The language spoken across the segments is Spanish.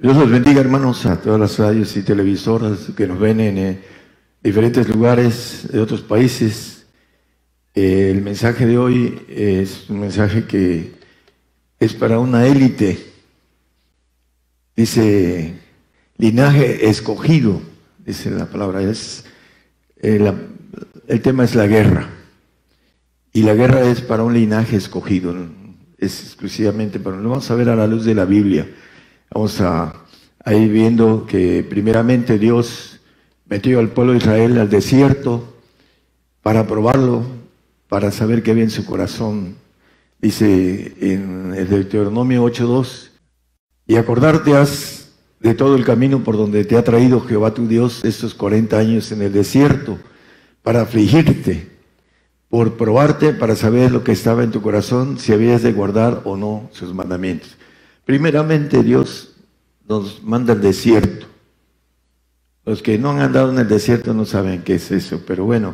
Dios los bendiga, hermanos, a todas las radios y televisoras que nos ven en diferentes lugares de otros países. El mensaje de hoy es un mensaje que es para una élite. Dice, linaje escogido, dice la palabra. El tema es la guerra. Y la guerra es para un linaje escogido, es exclusivamente para... Lo vamos a ver a la luz de la Biblia. Vamos a ir viendo que primeramente Dios metió al pueblo de Israel al desierto para probarlo, para saber qué había en su corazón. Dice en el Deuteronomio 8:2, y acordarte has de todo el camino por donde te ha traído Jehová tu Dios estos 40 años en el desierto, para afligirte, por probarte, para saber lo que estaba en tu corazón, si habías de guardar o no sus mandamientos. Primeramente Dios nos manda al desierto. Los que no han andado en el desierto no saben qué es eso, pero bueno,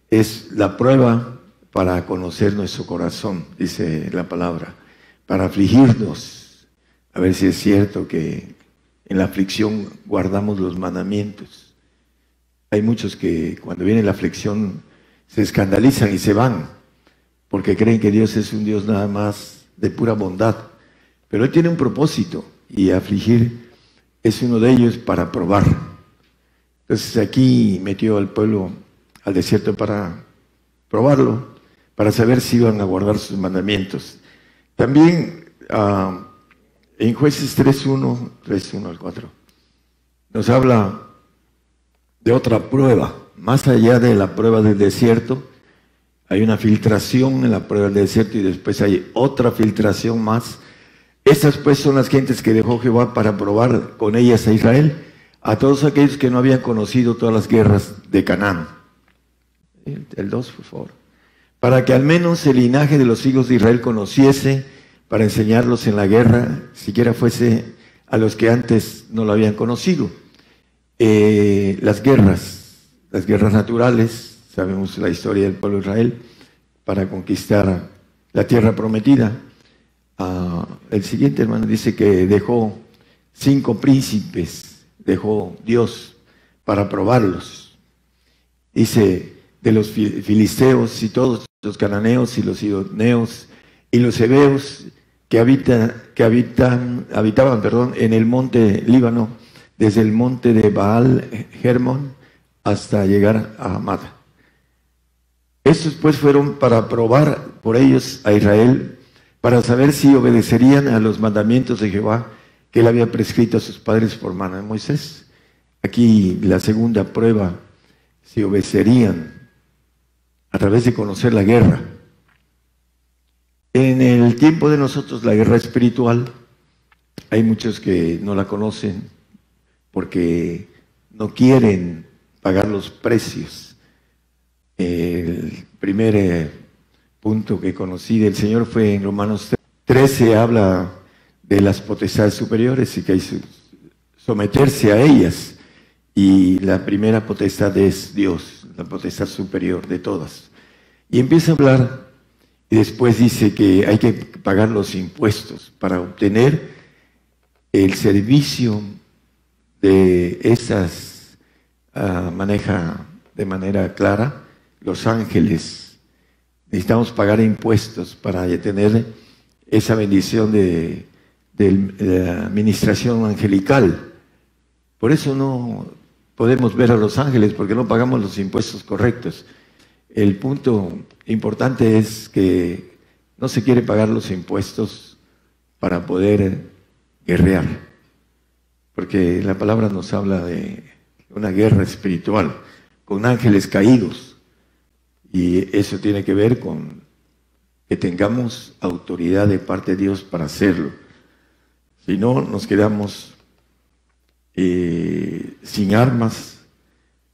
es la prueba para conocer nuestro corazón, dice la palabra, para afligirnos, a ver si es cierto que en la aflicción guardamos los mandamientos. Hay muchos que cuando viene la aflicción se escandalizan y se van, porque creen que Dios es un Dios nada más de pura bondad, pero Él tiene un propósito, y afligir es uno de ellos para probar. Entonces aquí metió al pueblo al desierto para probarlo, para saber si iban a guardar sus mandamientos. También en Jueces 3:1 al 4, nos habla de otra prueba. Más allá de la prueba del desierto, hay una filtración en la prueba del desierto y después hay otra filtración más. Estas pues son las gentes que dejó Jehová para probar con ellas a Israel, a todos aquellos que no habían conocido todas las guerras de Canaán. El 2, por favor. Para que al menos el linaje de los hijos de Israel conociese, para enseñarlos en la guerra, siquiera fuese a los que antes no lo habían conocido. Las guerras naturales, sabemos la historia del pueblo de Israel, para conquistar la tierra prometida. El siguiente, hermano, dice que dejó 5 príncipes, dejó Dios para probarlos. Dice, de los filisteos y todos los cananeos y los sidoneos y los heveos que habitaban en el monte Líbano, desde el monte de Baal Hermón hasta llegar a Hamad. Estos pues fueron para probar por ellos a Israel, para saber si obedecerían a los mandamientos de Jehová que él había prescrito a sus padres por mano de Moisés. Aquí la segunda prueba, si obedecerían a través de conocer la guerra. En el tiempo de nosotros, la guerra espiritual, hay muchos que no la conocen porque no quieren pagar los precios. El primer punto que conocí del Señor fue en Romanos 13, habla de las potestades superiores y que hay que someterse a ellas. Y la primera potestad es Dios, la potestad superior de todas. Y empieza a hablar y después dice que hay que pagar los impuestos para obtener el servicio de esas, maneja de manera clara los ángeles. Necesitamos pagar impuestos para tener esa bendición de la administración angelical. Por eso no podemos ver a los ángeles, porque no pagamos los impuestos correctos. El punto importante es que no se quiere pagar los impuestos para poder guerrear, porque la palabra nos habla de una guerra espiritual con ángeles caídos. Y eso tiene que ver con que tengamos autoridad de parte de Dios para hacerlo. Si no, nos quedamos sin armas,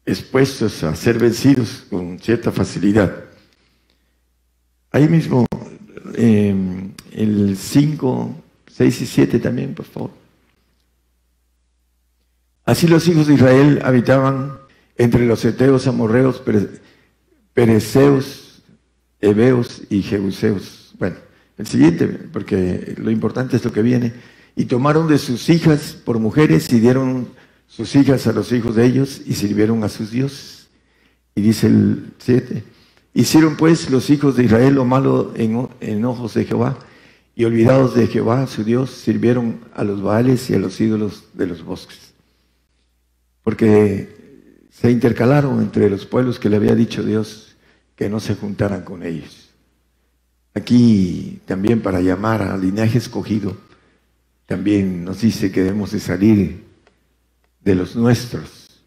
expuestos a ser vencidos con cierta facilidad. Ahí mismo, el 5, 6 y 7 también, por favor. Así los hijos de Israel habitaban entre los heteos, amorreos, pereceos, heveos y jebuseos. Bueno, el siguiente, porque lo importante es lo que viene. y tomaron de sus hijas por mujeres y dieron sus hijas a los hijos de ellos y sirvieron a sus dioses. Y dice el 7, hicieron pues los hijos de Israel lo malo en ojos de Jehová, y olvidados de Jehová su Dios, sirvieron a los Baales y a los ídolos de los bosques. Porque se intercalaron entre los pueblos que le había dicho Dios que no se juntaran con ellos. Aquí también, para llamar al linaje escogido, también nos dice que debemos de salir de los nuestros,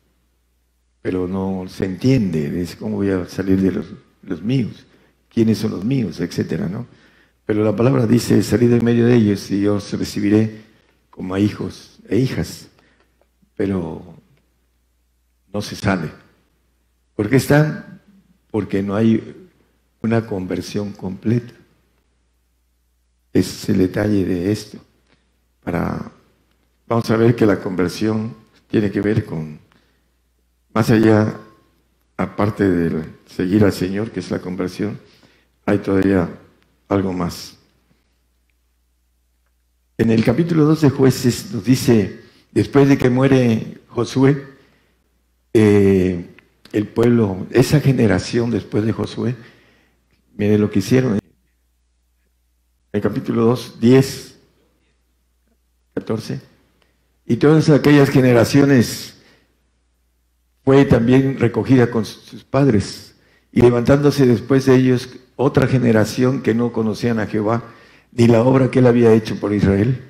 pero no se entiende, es cómo voy a salir de los míos, quiénes son los míos, etcétera, ¿no? Pero la palabra dice, salid en medio de ellos y yo os recibiré como a hijos e hijas, pero no se sale. ¿Por qué están? Porque no hay una conversión completa. Ese es el detalle de esto. Vamos a ver que la conversión tiene que ver con, más allá, aparte de seguir al Señor, que es la conversión, hay todavía algo más. En el capítulo 2 de Jueces nos dice, después de que muere Josué, el pueblo, esa generación después de Josué, mire lo que hicieron. En el capítulo 2, 10, 14, y todas aquellas generaciones fue también recogida con sus padres, y levantándose después de ellos otra generación que no conocían a Jehová, ni la obra que él había hecho por Israel.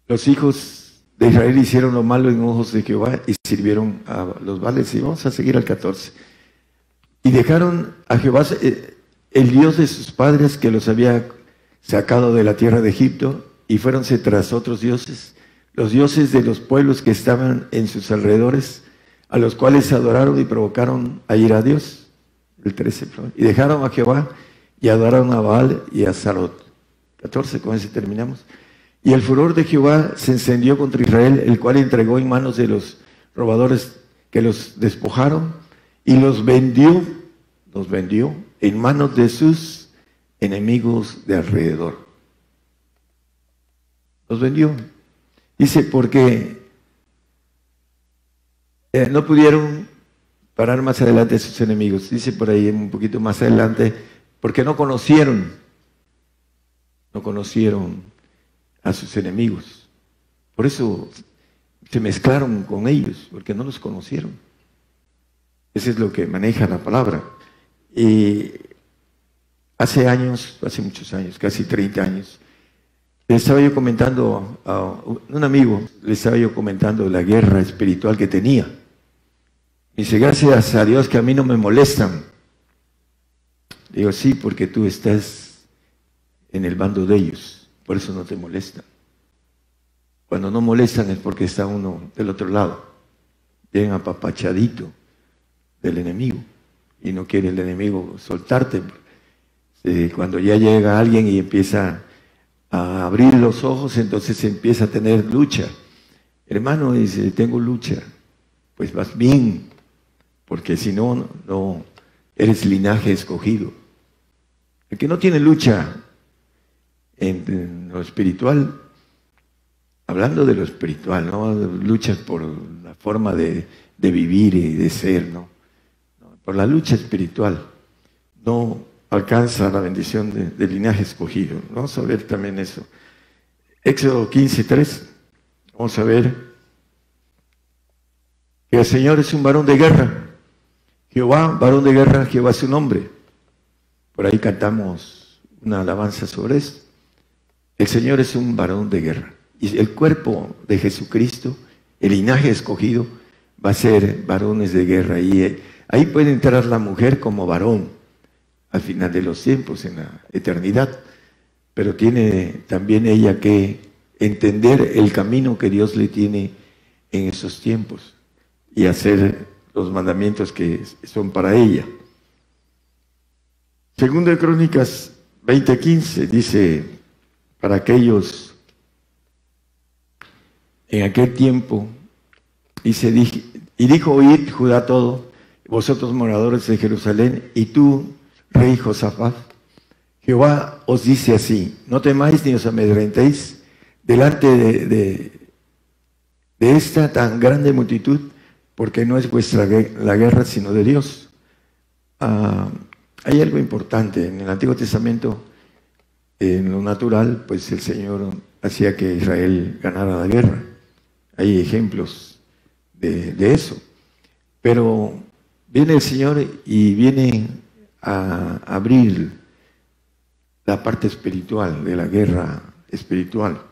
Los hijos de Israel hicieron lo malo en ojos de Jehová y sirvieron a los Baales. Y vamos a seguir al 14. Y dejaron a Jehová, el Dios de sus padres, que los había sacado de la tierra de Egipto, y fuéronse tras otros dioses, los dioses de los pueblos que estaban en sus alrededores, a los cuales adoraron y provocaron a ir a Dios. El 13, y dejaron a Jehová y adoraron a Baal y a Sarot. 14, con ese terminamos. Y el furor de Jehová se encendió contra Israel, el cual entregó en manos de los robadores que los despojaron y los vendió en manos de sus enemigos de alrededor. Los vendió. Dice, porque no pudieron parar más adelante a sus enemigos. Dice por ahí un poquito más adelante, porque no conocieron a sus enemigos. Por eso se mezclaron con ellos, porque no los conocieron. Eso es lo que maneja la palabra. Y hace muchos años, casi 30 años, le estaba yo comentando a un amigo, la guerra espiritual que tenía. Dice, gracias a Dios que a mí no me molestan. Digo, sí, porque tú estás en el bando de ellos, por eso no te molestan. Cuando no molestan es porque está uno del otro lado, bien apapachadito del enemigo, y no quiere el enemigo soltarte. Cuando ya llega alguien y empieza a abrir los ojos, entonces empieza a tener lucha. Hermano, dice, tengo lucha. Pues vas bien, porque si no, no eres linaje escogido. El que no tiene lucha en lo espiritual, hablando de lo espiritual, no luchas por la forma de vivir y de ser, ¿no? Por la lucha espiritual, no alcanza la bendición del linaje escogido. Vamos a ver también eso. Éxodo 15:3. Vamos a ver que el Señor es un varón de guerra. Jehová, varón de guerra, Jehová es su nombre. Por ahí cantamos una alabanza sobre esto. El Señor es un varón de guerra. Y el cuerpo de Jesucristo, el linaje escogido, va a ser varones de guerra. Y ahí puede entrar la mujer como varón al final de los tiempos, en la eternidad. Pero tiene también ella que entender el camino que Dios le tiene en esos tiempos y hacer los mandamientos que son para ella. Segundo de Crónicas 20:15 dice, para aquellos en aquel tiempo, dice, y dijo, oíd Judá todo, vosotros moradores de Jerusalén, y tú, rey Josafat, Jehová os dice así, no temáis ni os amedrentéis delante de esta tan grande multitud, porque no es vuestra la guerra, sino de Dios. Hay algo importante. En el Antiguo Testamento, en lo natural, pues el Señor hacía que Israel ganara la guerra. Hay ejemplos de eso. Pero viene el Señor y viene a abrir la parte espiritual de la guerra espiritual.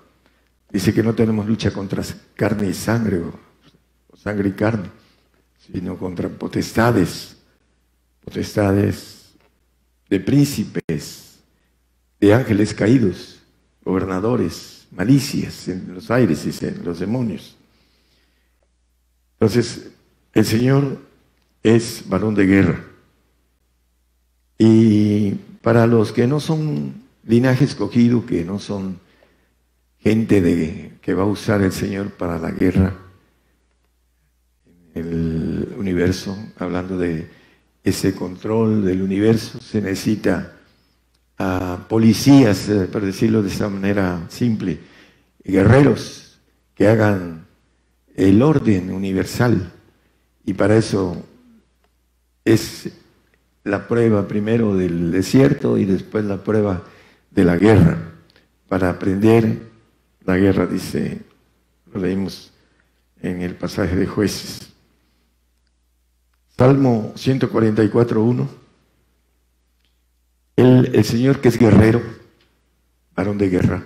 Dice que no tenemos lucha contra carne y sangre, o sangre y carne, sino contra potestades de príncipes, de ángeles caídos, gobernadores, malicias en los aires, dicen los demonios. Entonces, el Señor es varón de guerra. Y para los que no son linaje escogido, que no son gente que va a usar el Señor para la guerra en el universo, hablando de ese control del universo, se necesita a policías, por decirlo de esa manera simple, guerreros que hagan el orden universal. Y para eso es la prueba primero del desierto y después la prueba de la guerra. Para aprender la guerra, dice, lo leímos en el pasaje de Jueces. Salmo 144:1. El Señor, que es guerrero, varón de guerra.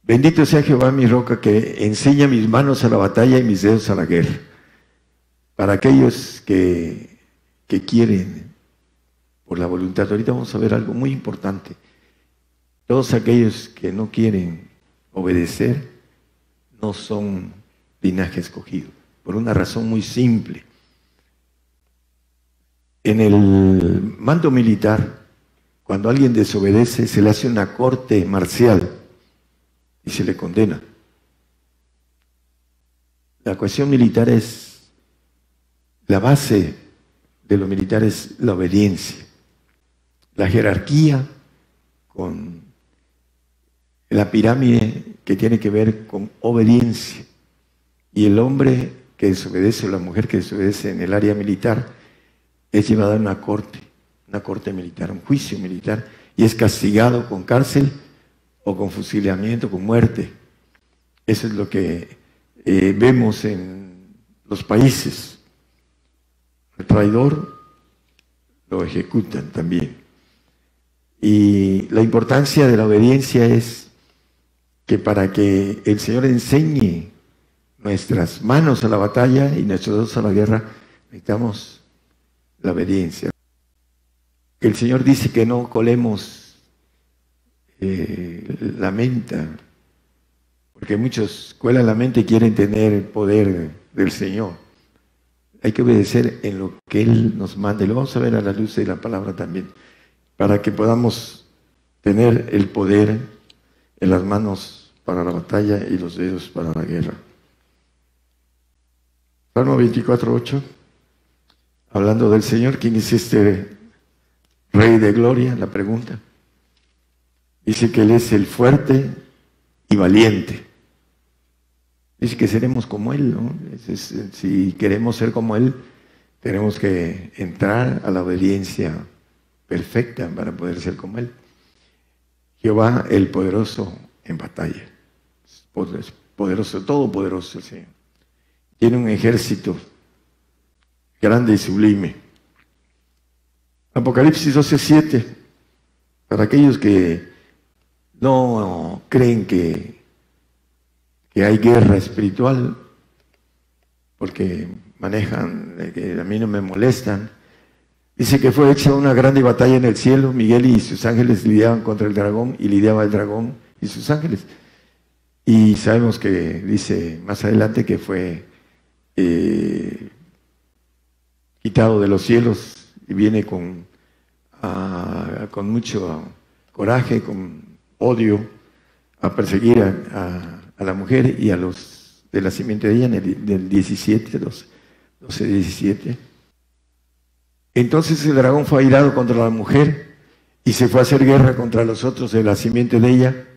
Bendito sea Jehová mi roca, que enseña mis manos a la batalla y mis dedos a la guerra. Para aquellos que quieren por la voluntad. Ahorita vamos a ver algo muy importante. Todos aquellos que no quieren obedecer no son linaje escogido, por una razón muy simple. En el mando militar, cuando alguien desobedece, se le hace una corte marcial y se le condena. La cuestión militar es, la base de lo militar es la obediencia. La jerarquía con la pirámide que tiene que ver con obediencia. Y el hombre que desobedece o la mujer que desobedece en el área militar es llevada a una corte militar, un juicio militar, y es castigado con cárcel o con fusilamiento, con muerte. Eso es lo que vemos en los países. El traidor lo ejecutan también. Y la importancia de la obediencia es que para que el Señor enseñe nuestras manos a la batalla y nuestros dedos a la guerra, necesitamos la obediencia. El Señor dice que no colemos la menta, porque muchos cuelan la mente y quieren tener el poder del Señor. Hay que obedecer en lo que Él nos manda, y lo vamos a ver a la luz de la palabra también, para que podamos tener el poder en las manos para la batalla y los dedos para la guerra. Salmo 24:8, hablando del Señor. ¿Quién es este Rey de gloria? La pregunta. Dice que Él es el fuerte y valiente. Dice que seremos como Él, ¿no? Si queremos ser como Él, tenemos que entrar a la obediencia perfecta para poder ser como Él. Jehová, el poderoso en batalla. Poderoso, todopoderoso el Señor. Tiene un ejército grande y sublime. Apocalipsis 12:7. Para aquellos que no creen que hay guerra espiritual, porque manejan que a mí no me molestan. Dice que fue hecha una grande batalla en el cielo. Miguel y sus ángeles lidiaban contra el dragón y lidiaba el dragón y sus ángeles. Y sabemos que dice más adelante que fue quitado de los cielos y viene con mucho coraje, con odio, a perseguir a la mujer y a los de la simiente de ella, en el del 12:17. Entonces el dragón fue airado contra la mujer y se fue a hacer guerra contra los otros de la simiente de ella,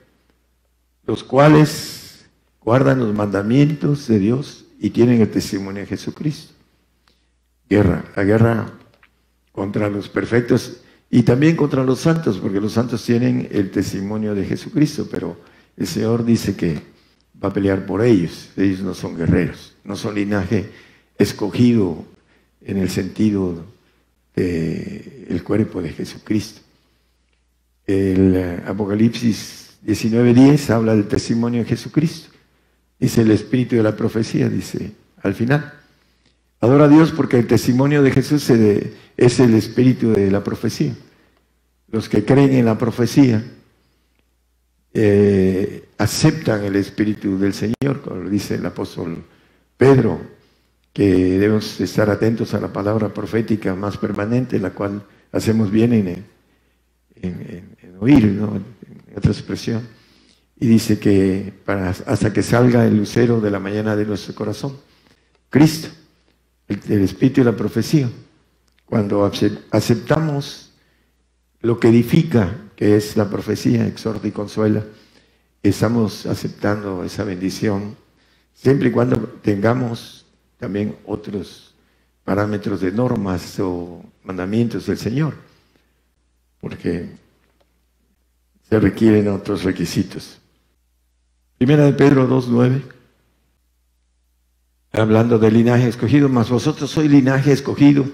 los cuales guardan los mandamientos de Dios y tienen el testimonio de Jesucristo. La guerra contra los perfectos y también contra los santos, porque los santos tienen el testimonio de Jesucristo, pero el Señor dice que va a pelear por ellos. Ellos no son guerreros, no son linaje escogido en el sentido del cuerpo de Jesucristo. El Apocalipsis 19:10 habla del testimonio de Jesucristo. Dice el espíritu de la profecía, dice al final. Adora a Dios porque el testimonio de Jesús es el espíritu de la profecía. Los que creen en la profecía aceptan el espíritu del Señor, como dice el apóstol Pedro, que debemos estar atentos a la palabra profética más permanente, la cual hacemos bien en oír, ¿no? En otra expresión. Y dice que hasta que salga el lucero de la mañana de nuestro corazón, Cristo, el espíritu de la profecía. Cuando aceptamos lo que edifica, que es la profecía, exhorta y consuela, estamos aceptando esa bendición, siempre y cuando tengamos también otros parámetros de normas o mandamientos del Señor, porque se requieren otros requisitos. Primera de Pedro 2:9, hablando del linaje escogido, mas vosotros sois linaje escogido,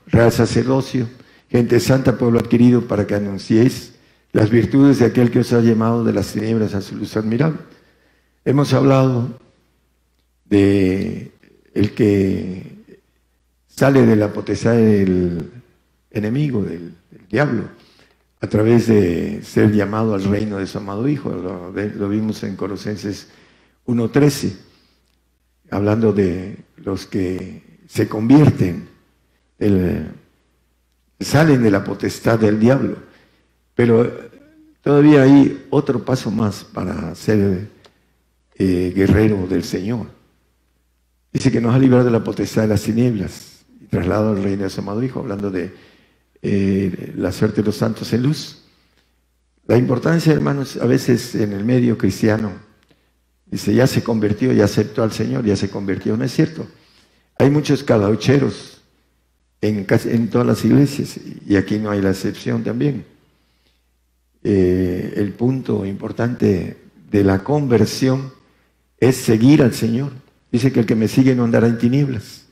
real sacerdocio, gente santa, pueblo adquirido, para que anunciéis las virtudes de aquel que os ha llamado de las tinieblas a su luz admirable. Hemos hablado de el que sale de la potestad del enemigo, del diablo, a través de ser llamado al reino de su amado Hijo. Lo vimos en Colosenses 1:13, hablando de los que se convierten, salen de la potestad del diablo. Pero todavía hay otro paso más para ser guerrero del Señor. Dice que nos ha librado de la potestad de las tinieblas y trasladado al reino de su amado Hijo, hablando de la suerte de los santos en luz. La importancia, hermanos, a veces en el medio cristiano, dice, ya se convirtió, ya aceptó al Señor, ya se convirtió. No es cierto. Hay muchos calaucheros en todas las iglesias, y aquí no hay la excepción también. El punto importante de la conversión es seguir al Señor. Dice que el que me sigue no andará en tinieblas.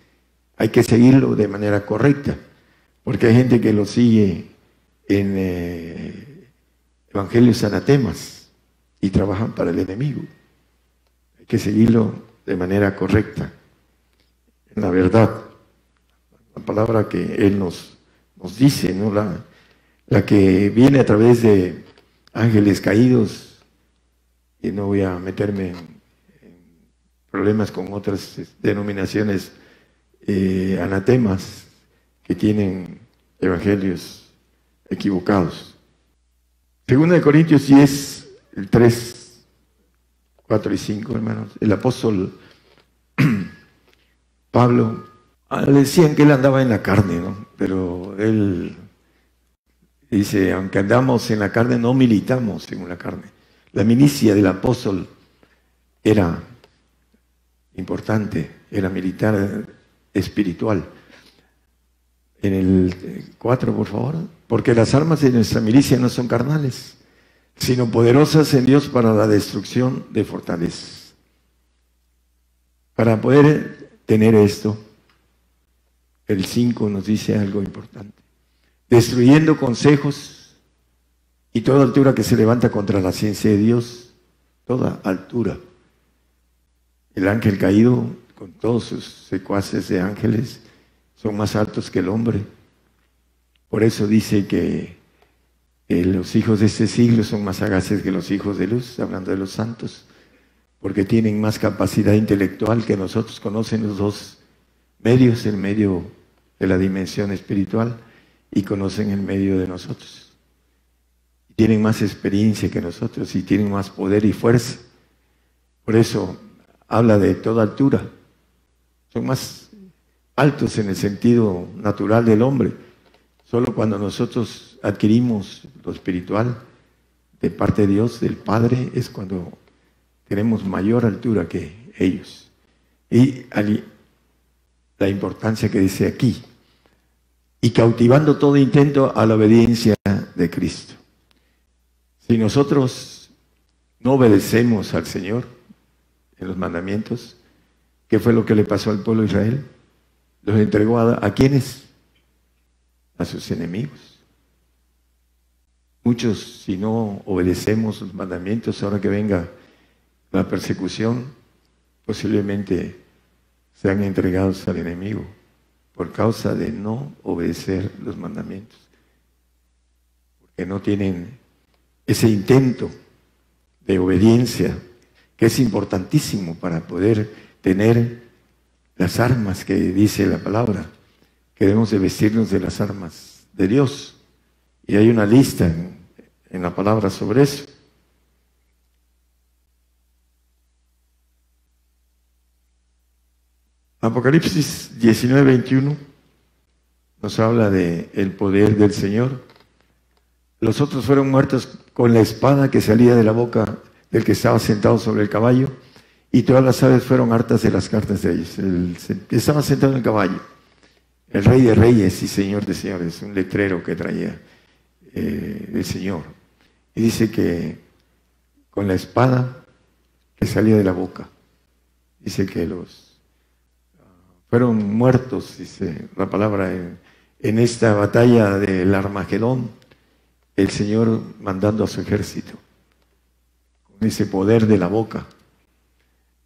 Hay que seguirlo de manera correcta, porque hay gente que lo sigue en evangelios anatemas y trabajan para el enemigo. Hay que seguirlo de manera correcta, en la verdad, la palabra que Él nos dice, ¿no? La que viene a través de ángeles caídos, y no voy a meterme en problemas con otras denominaciones anatemas que tienen evangelios equivocados. Segunda de Corintios 10, el 3, 4 y 5, hermanos. El apóstol Pablo, le decían que él andaba en la carne, ¿no? Pero él dice, aunque andamos en la carne, no militamos según la carne. La milicia del apóstol era importante, era militar espiritual. En el 4, por favor. Porque las armas de nuestra milicia no son carnales, sino poderosas en Dios para la destrucción de fortalezas. Para poder tener esto, el 5 nos dice algo importante. Destruyendo consejos y toda altura que se levanta contra la ciencia de Dios, toda altura. El ángel caído, con todos sus secuaces de ángeles, son más altos que el hombre. Por eso dice que los hijos de este siglo son más sagaces que los hijos de luz, hablando de los santos, porque tienen más capacidad intelectual que nosotros, conocen los dos medios, el medio de la dimensión espiritual y conocen el medio de nosotros. Tienen más experiencia que nosotros y tienen más poder y fuerza. Por eso habla de toda altura. Son más altos en el sentido natural del hombre. Solo cuando nosotros adquirimos lo espiritual, de parte de Dios, del Padre, es cuando tenemos mayor altura que ellos. Y la importancia que dice aquí, y cautivando todo intento a la obediencia de Cristo. Si nosotros no obedecemos al Señor en los mandamientos, ¿qué fue lo que le pasó al pueblo de Israel? Los entregó ¿a quiénes? A sus enemigos. Muchos, si no obedecemos los mandamientos, ahora que venga la persecución, posiblemente sean entregados al enemigo por causa de no obedecer los mandamientos, porque no tienen ese intento de obediencia que es importantísimo para poder tener las armas que dice la palabra, que debemos de vestirnos de las armas de Dios. Y hay una lista en la palabra sobre eso. Apocalipsis 19:21 nos habla del poder del Señor. Los otros fueron muertos con la espada que salía de la boca del que estaba sentado sobre el caballo, y todas las aves fueron hartas de las cartas de ellos. Estaba sentado en el caballo, el Rey de Reyes y Señor de Señores, un letrero que traía el Señor. Y dice que con la espada que salía de la boca, dice que fueron muertos, dice la palabra, en esta batalla del Armagedón, el Señor mandando a su ejército, con ese poder de la boca.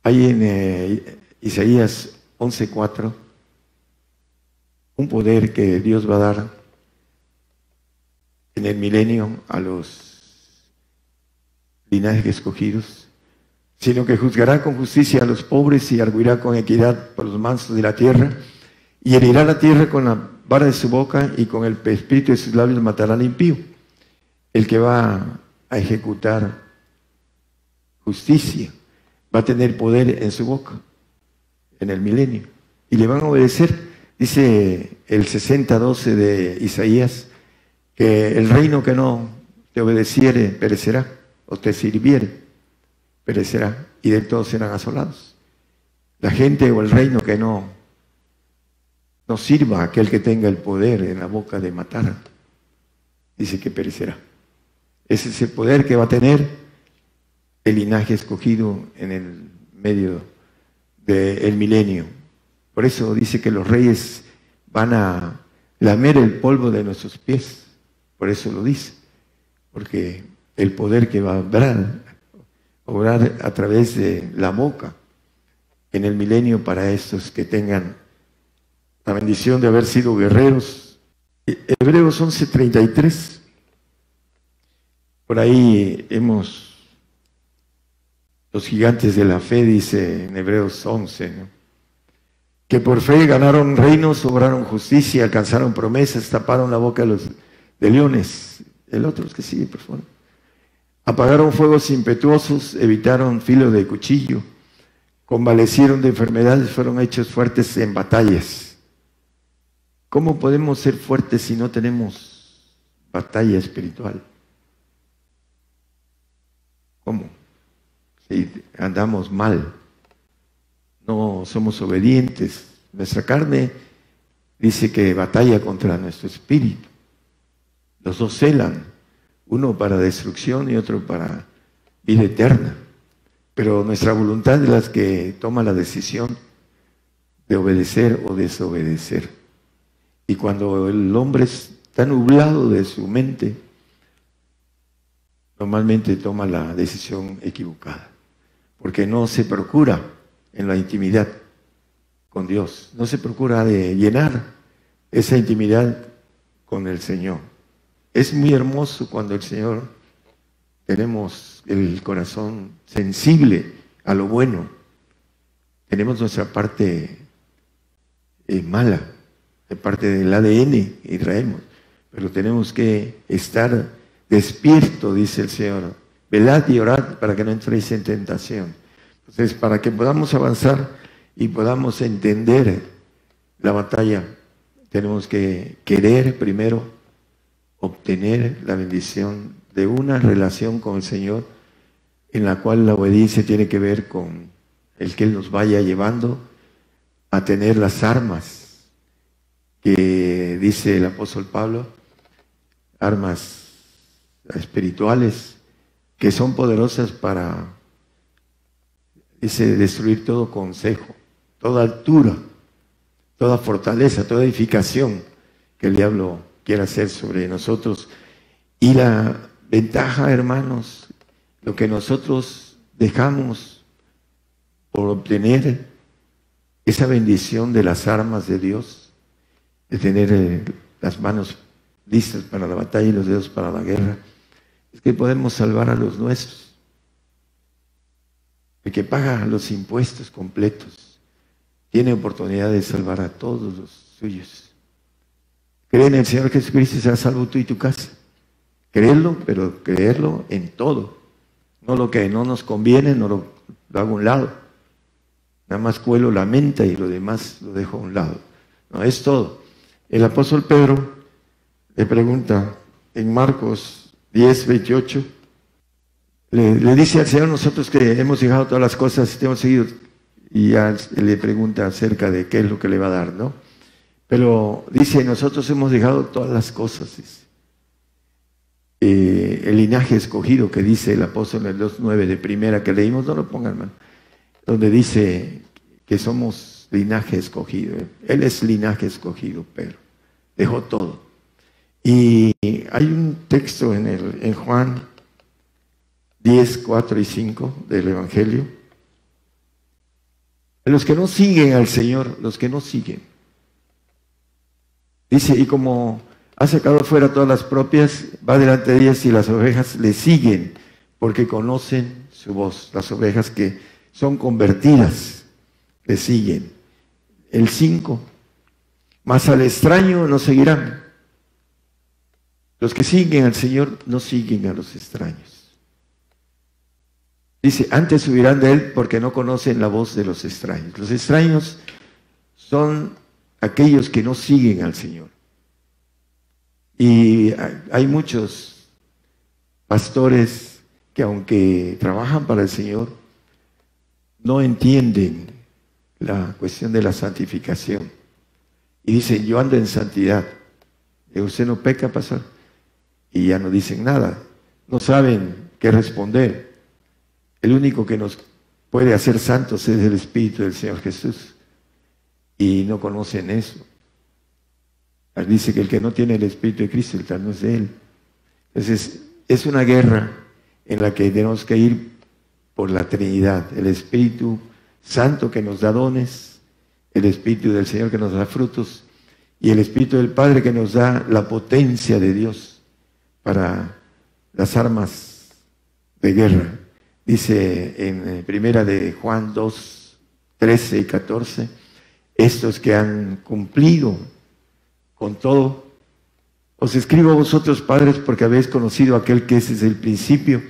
Hay en Isaías 11:4 un poder que Dios va a dar en el milenio a los linajes escogidos, sino que juzgará con justicia a los pobres y arguirá con equidad por los mansos de la tierra, y herirá la tierra con la vara de su boca, y con el espíritu de sus labios matará al impío. El que va a ejecutar justicia va a tener poder en su boca en el milenio, y le van a obedecer. Dice el 60:12 de Isaías que el reino que no te obedeciere perecerá, o te sirviere perecerá, y de todos serán asolados. La gente o el reino que no sirva a aquel que tenga el poder en la boca de matar, dice que perecerá. Ese es el poder que va a tener el linaje escogido en el medio del milenio. Por eso dice que los reyes van a lamer el polvo de nuestros pies. Por eso lo dice, porque el poder que va a obrar a través de la boca en el milenio para estos que tengan la bendición de haber sido guerreros. Hebreos 11:33. Por ahí los gigantes de la fe, dice en Hebreos 11, ¿no?, que por fe ganaron reinos, obraron justicia, alcanzaron promesas, taparon la boca de leones. El otro es que sigue, por favor. Apagaron fuegos impetuosos, evitaron filo de cuchillo, convalecieron de enfermedades, fueron hechos fuertes en batallas. ¿Cómo podemos ser fuertes si no tenemos batalla espiritual? ¿Cómo? Si andamos mal, no somos obedientes. Nuestra carne dice que batalla contra nuestro espíritu. Los dos celan, uno para destrucción y otro para vida eterna. Pero nuestra voluntad es la que toma la decisión de obedecer o desobedecer. Y cuando el hombre está nublado de su mente, normalmente toma la decisión equivocada, porque no se procura en la intimidad con Dios, no se procura de llenar esa intimidad con el Señor. Es muy hermoso cuando el Señor tenemos el corazón sensible a lo bueno. Tenemos nuestra parte mala, de parte del ADN y traemos, pero tenemos que estar despierto, dice el Señor. Velad y orad para que no entréis en tentación. Entonces, para que podamos avanzar y podamos entender la batalla, tenemos que querer primero obtener la bendición de una relación con el Señor, en la cual la obediencia tiene que ver con el que Él nos vaya llevando a tener las armas que dice el apóstol Pablo, armas espirituales que son poderosas para, dice, destruir todo consejo, toda altura, toda fortaleza, toda edificación que el diablo quiera hacer sobre nosotros. Y la ventaja, hermanos, lo que nosotros dejamos por obtener esa bendición de las armas de Dios, de tener las manos listas para la batalla y los dedos para la guerra, es que podemos salvar a los nuestros. El que paga los impuestos completos tiene oportunidad de salvar a todos los suyos. Cree en el Señor Jesucristo y serás salvo tú y tu casa. Creerlo, pero creerlo en todo. No lo que no nos conviene, no lo hago a un lado. Nada más cuelo la menta y lo demás lo dejo a un lado. No, es todo. El apóstol Pedro le pregunta en Marcos 10, 28, le dice al Señor, nosotros que hemos dejado todas las cosas, te hemos seguido, y ya le pregunta acerca de qué es lo que le va a dar, ¿no? Pero dice, nosotros hemos dejado todas las cosas, dice. El linaje escogido que dice el apóstol en el 2.9 de primera que leímos, no lo pongan, hermano, donde dice que somos linaje escogido. Él es linaje escogido, pero dejó todo. Y hay un texto en Juan 10, 4 y 5 del Evangelio. Los que no siguen al Señor, los que no siguen. Dice, y como ha sacado fuera todas las propias, va delante de ellas y las ovejas le siguen, porque conocen su voz. Las ovejas que son convertidas le siguen. El 5, mas al extraño no seguirán. Los que siguen al Señor no siguen a los extraños. Dice, antes huirán de Él porque no conocen la voz de los extraños. Los extraños son aquellos que no siguen al Señor. Y hay muchos pastores que aunque trabajan para el Señor, no entienden la cuestión de la santificación. Y dicen, yo ando en santidad. Y usted no peca, pastor. Y ya no dicen nada. No saben qué responder. El único que nos puede hacer santos es el Espíritu del Señor Jesús. Y no conocen eso. Dice que el que no tiene el Espíritu de Cristo, el tal no es de Él. Entonces, es una guerra en la que tenemos que ir por la Trinidad. El Espíritu Santo que nos da dones, el Espíritu del Señor que nos da frutos, y el Espíritu del Padre que nos da la potencia de Dios para las armas de guerra. Dice en primera de Juan 2, 13 y 14, estos que han cumplido con todo, os escribo a vosotros, padres, porque habéis conocido a aquel que es desde el principio.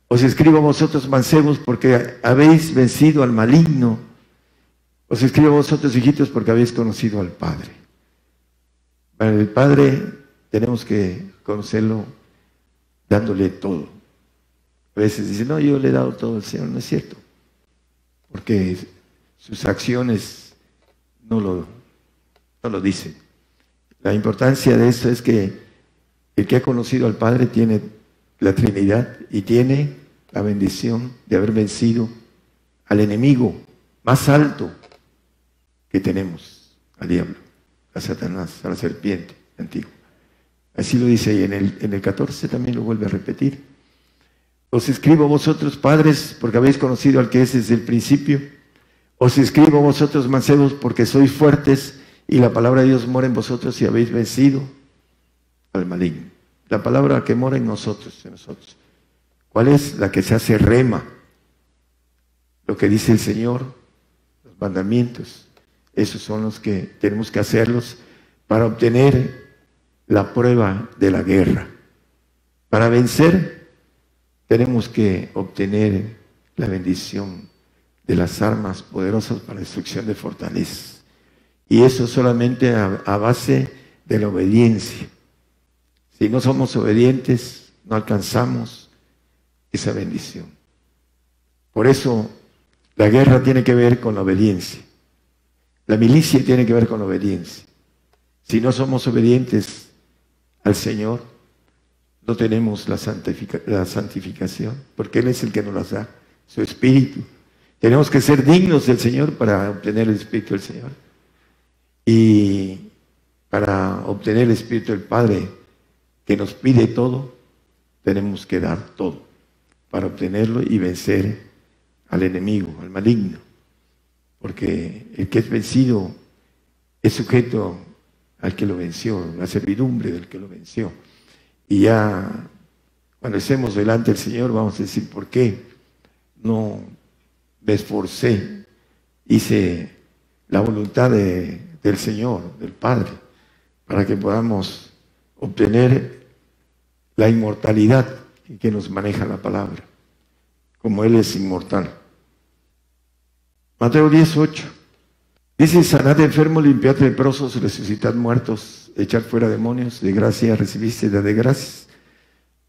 Os escribo a vosotros, mancebos, porque habéis vencido al maligno. Os escribo a vosotros, hijitos, porque habéis conocido al Padre. Para el Padre tenemos que conocerlo dándole todo. A veces dicen, no, yo le he dado todo al Señor. No es cierto, porque sus acciones no lo dicen. La importancia de esto es que el que ha conocido al Padre tiene la Trinidad y tiene la bendición de haber vencido al enemigo más alto que tenemos, al diablo, a Satanás, a la serpiente antigua. Así lo dice ahí en el 14, también lo vuelve a repetir. Os escribo a vosotros, padres, porque habéis conocido al que es desde el principio. Os escribo a vosotros, mancebos, porque sois fuertes y la palabra de Dios mora en vosotros y habéis vencido al maligno. La palabra que mora en nosotros, ¿cuál es? La que se hace rema. Lo que dice el Señor, los mandamientos, esos son los que tenemos que hacerlos para obtener la prueba de la guerra. Para vencer, tenemos que obtener la bendición de las armas poderosas para destrucción de fortalezas. Y eso solamente a base de la obediencia. Si no somos obedientes, no alcanzamos esa bendición. Por eso la guerra tiene que ver con la obediencia. La milicia tiene que ver con la obediencia. Si no somos obedientes al Señor, no tenemos la santificación, porque Él es el que nos las da, su Espíritu. Tenemos que ser dignos del Señor para obtener el Espíritu del Señor. Y para obtener el Espíritu del Padre, que nos pide todo, tenemos que dar todo para obtenerlo y vencer al enemigo, al maligno. Porque el que es vencido es sujeto al que lo venció, la servidumbre del que lo venció. Y ya cuando estemos delante del Señor vamos a decir, ¿por qué no me esforcé? Hice la voluntad del Señor, del Padre, para que podamos obtener la inmortalidad que nos maneja la palabra, como Él es inmortal. Mateo 10:8 dice: sanad enfermos, limpiad leprosos, resucitad muertos, echad fuera demonios, de gracia recibiste, da de gracias.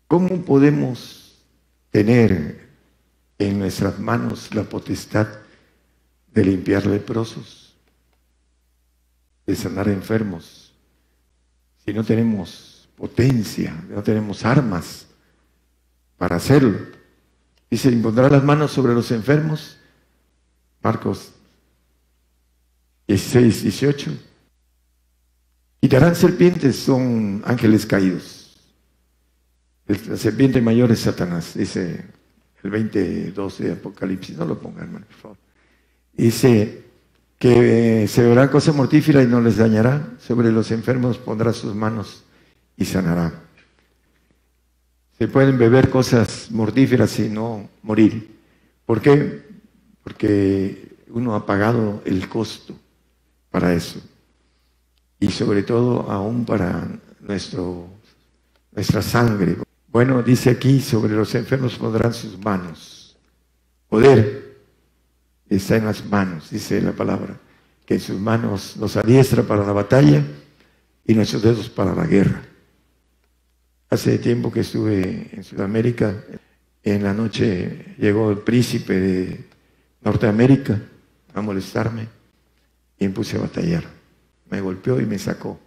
¿Cómo podemos tener en nuestras manos la potestad de limpiar leprosos, de sanar enfermos, si no tenemos potencia, no tenemos armas para hacerlo? Dice: impondrá las manos sobre los enfermos, Marcos 16:18. Quitarán serpientes, son ángeles caídos. La serpiente mayor es Satanás, dice el 20:2 de Apocalipsis. No lo pongan, hermano, por favor. Dice que se verán cosa mortífera y no les dañará. Sobre los enfermos pondrá sus manos y sanará. Se pueden beber cosas mortíferas y no morir. ¿Por qué? Porque uno ha pagado el costo para eso. Y sobre todo aún para nuestra sangre. Bueno, dice aquí, sobre los enfermos pondrán sus manos. Poder está en las manos, dice la palabra, que en sus manos nos adiestra para la batalla y nuestros dedos para la guerra. Hace tiempo que estuve en Sudamérica, en la noche llegó el príncipe de Norteamérica a molestarme y me puse a batallar. Me golpeó y me sacó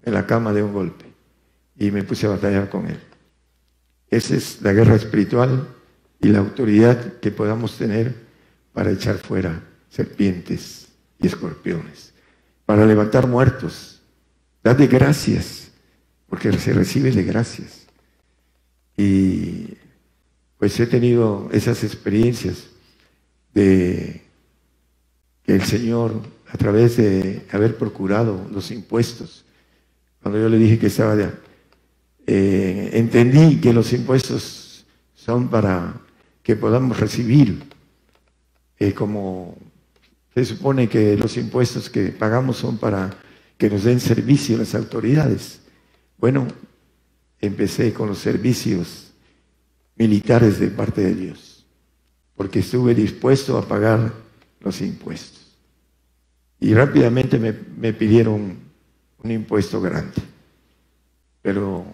en la cama de un golpe y me puse a batallar con él. Esa es la guerra espiritual y la autoridad que podamos tener para echar fuera serpientes y escorpiones, para levantar muertos. Dadle gracias, porque se recibe de gracias. Y pues he tenido esas experiencias de que el Señor, a través de haber procurado los impuestos, cuando yo le dije que estaba entendí que los impuestos son para que podamos recibir, como se supone que los impuestos que pagamos son para que nos den servicio a las autoridades. Bueno, empecé con los servicios militares de parte de Dios, porque estuve dispuesto a pagar los impuestos. Y rápidamente me pidieron un impuesto grande, pero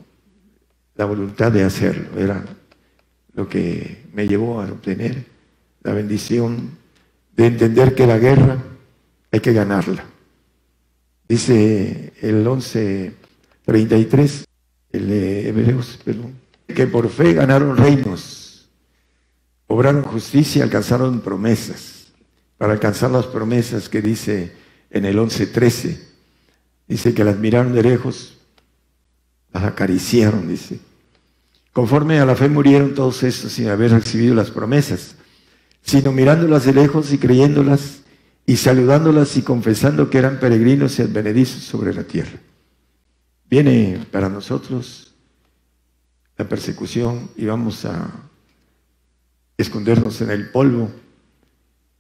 la voluntad de hacerlo era lo que me llevó a obtener la bendición de entender que la guerra hay que ganarla. Dice el 11:33, el de Hebreos, perdón, que por fe ganaron reinos, obraron justicia, alcanzaron promesas. Para alcanzar las promesas que dice en el 11:13, dice que las miraron de lejos, las acariciaron, dice. Conforme a la fe murieron todos estos sin haber recibido las promesas, sino mirándolas de lejos y creyéndolas y saludándolas y confesando que eran peregrinos y advenedizos sobre la tierra. Viene para nosotros la persecución y vamos a escondernos en el polvo.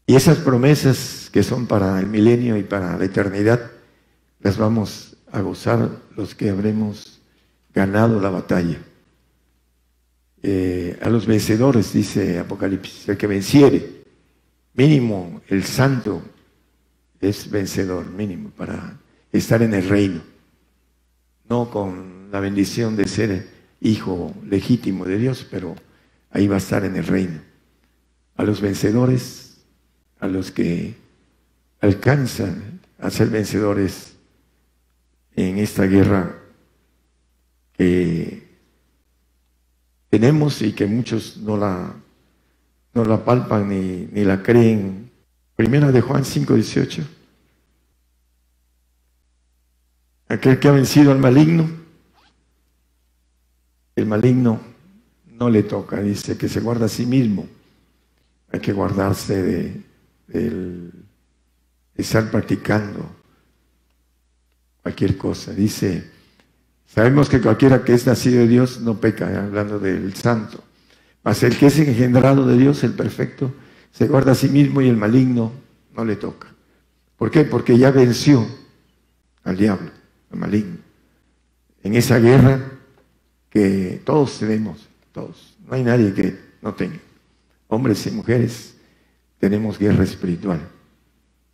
Y esas promesas que son para el milenio y para la eternidad, las vamos a gozar los que habremos ganado la batalla. A los vencedores, dice Apocalipsis, el que venciere, mínimo el santo es vencedor, mínimo, para estar en el reino. No con la bendición de ser hijo legítimo de Dios, pero ahí va a estar en el reino. A los vencedores, a los que alcanzan a ser vencedores en esta guerra que tenemos y que muchos no la palpan ni la creen. Primera de Juan 5:18. Aquel que ha vencido al maligno, el maligno no le toca, dice que se guarda a sí mismo. Hay que guardarse de estar practicando cualquier cosa. Dice, sabemos que cualquiera que es nacido de Dios no peca, hablando del santo. Mas el que es engendrado de Dios, el perfecto, se guarda a sí mismo y el maligno no le toca. ¿Por qué? Porque ya venció al diablo, al maligno. En esa guerra que todos tenemos, todos. No hay nadie que no tenga. Hombres y mujeres tenemos guerra espiritual.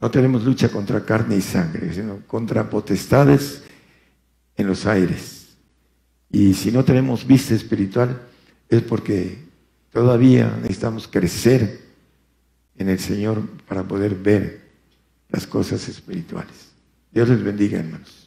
No tenemos lucha contra carne y sangre, sino contra potestades en los aires. Y si no tenemos vista espiritual, es porque todavía necesitamos crecer en el Señor para poder ver las cosas espirituales. Dios les bendiga, hermanos.